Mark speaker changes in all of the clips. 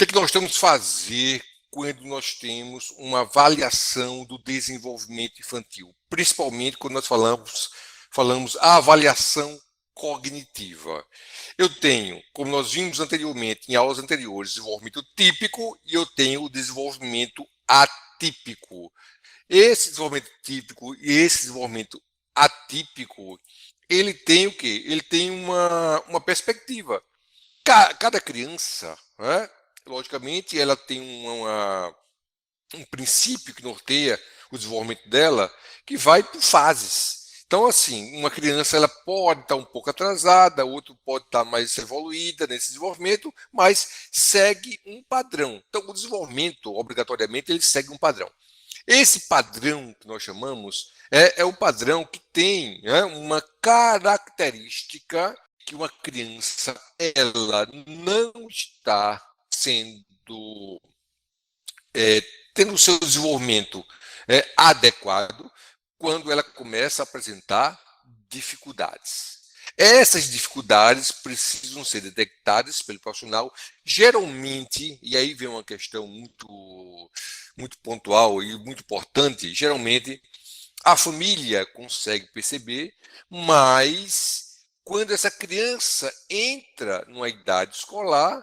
Speaker 1: que nós temos que fazer quando nós temos uma avaliação do desenvolvimento infantil? Principalmente quando nós falamos a avaliação cognitiva. Eu tenho, como nós vimos anteriormente, em aulas anteriores, desenvolvimento típico e eu tenho o desenvolvimento atípico. Esse desenvolvimento típico e esse desenvolvimento atípico, ele tem o quê? Ele tem uma perspectiva. Cada criança, né, logicamente, ela tem um princípio que norteia o desenvolvimento dela, que vai por fases. Então, assim, uma criança ela pode estar um pouco atrasada, outra pode estar mais evoluída nesse desenvolvimento, mas segue um padrão. Então, o desenvolvimento, obrigatoriamente, ele segue um padrão. Esse padrão que nós chamamos é o padrão que tem, né, uma característica que uma criança ela não está sendo tendo o seu desenvolvimento adequado quando ela começa a apresentar dificuldades. Essas dificuldades precisam ser detectadas pelo profissional, geralmente, e aí vem uma questão muito pontual e muito importante, geralmente a família consegue perceber, mas quando essa criança entra numa idade escolar,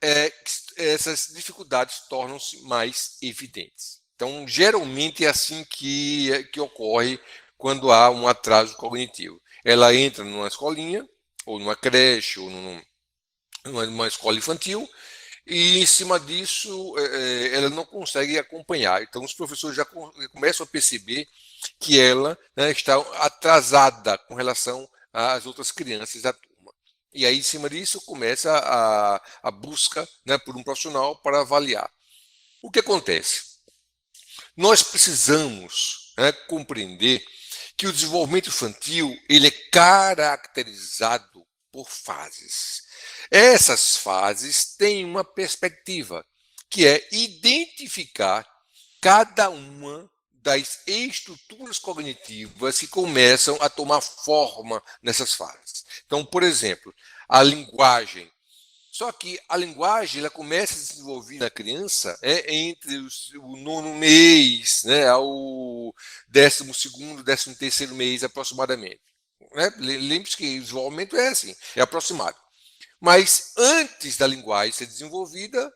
Speaker 1: é, essas dificuldades tornam-se mais evidentes. Então, geralmente é assim que ocorre quando há um atraso cognitivo. Ela entra numa escolinha, ou numa creche, ou numa escola infantil, e em cima disso ela não consegue acompanhar. Então, os professores já começam a perceber que ela, né, está atrasada com relação às outras crianças da turma. E aí, em cima disso, começa a busca, né, por um profissional para avaliar. O que acontece? Nós precisamos, né, compreender que o desenvolvimento infantil ele é caracterizado por fases. Essas fases têm uma perspectiva, que é identificar cada uma das estruturas cognitivas que começam a tomar forma nessas fases. Então, por exemplo, a linguagem. Só que a linguagem ela começa a se desenvolver na criança entre o nono mês, né, ao 12º, 13º mês aproximadamente. Né? Lembre-se que o desenvolvimento é assim, é aproximado. Mas antes da linguagem ser desenvolvida,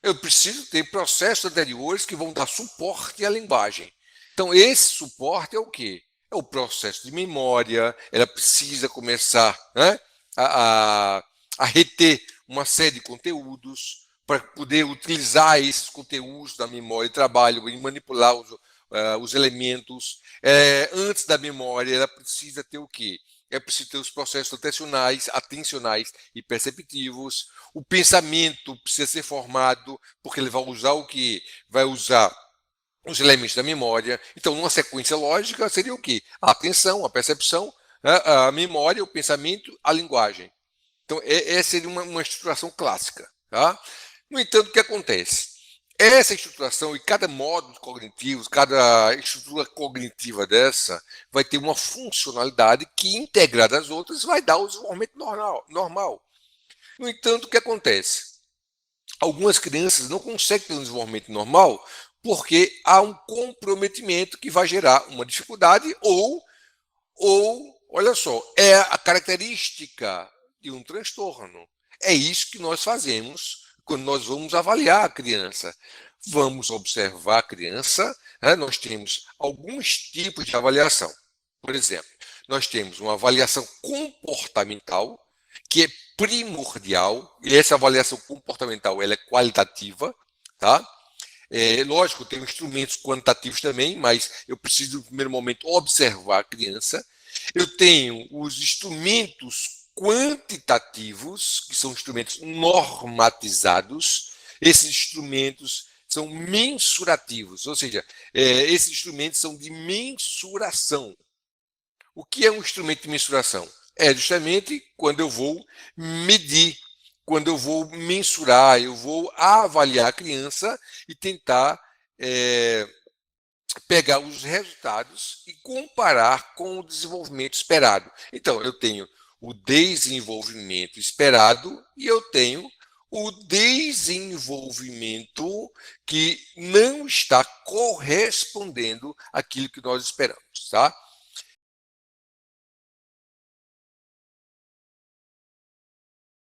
Speaker 1: eu preciso ter processos anteriores que vão dar suporte à linguagem. Então, esse suporte é o quê? É o processo de memória, ela precisa começar, né, a, a reter uma série de conteúdos para poder utilizar esses conteúdos da memória de trabalho e manipular os elementos. Antes da memória, ela precisa ter o quê? É preciso ter os processos atencionais e perceptivos. O pensamento precisa ser formado, porque ele vai usar o que? Vai usar os elementos da memória. Então, numa sequência lógica, seria o quê? A atenção, a percepção, a memória, o pensamento, a linguagem. Então, essa seria uma estruturação clássica. Tá? No entanto, o que acontece? Essa estruturação e cada módulo cognitivo, cada estrutura cognitiva dessa, vai ter uma funcionalidade que, integrada às outras, vai dar o desenvolvimento normal. No entanto, o que acontece? Algumas crianças não conseguem ter um desenvolvimento normal porque há um comprometimento que vai gerar uma dificuldade ou olha só, é a característica de um transtorno. É isso que nós fazemos quando nós vamos avaliar a criança. Vamos observar a criança, né? Nós temos alguns tipos de avaliação. Por exemplo, nós temos uma avaliação comportamental, que é primordial, e essa avaliação comportamental ela é qualitativa, tá? Lógico, tem instrumentos quantitativos também, mas eu preciso, no primeiro momento, observar a criança. Eu tenho os instrumentos quantitativos, que são instrumentos normatizados. Esses instrumentos são mensurativos, ou seja, esses instrumentos são de mensuração. O que é um instrumento de mensuração? É justamente quando eu vou medir, quando eu vou mensurar, eu vou avaliar a criança e tentar pegar os resultados e comparar com o desenvolvimento esperado. Então, eu tenho o desenvolvimento esperado e eu tenho o desenvolvimento que não está correspondendo àquilo que nós esperamos, tá?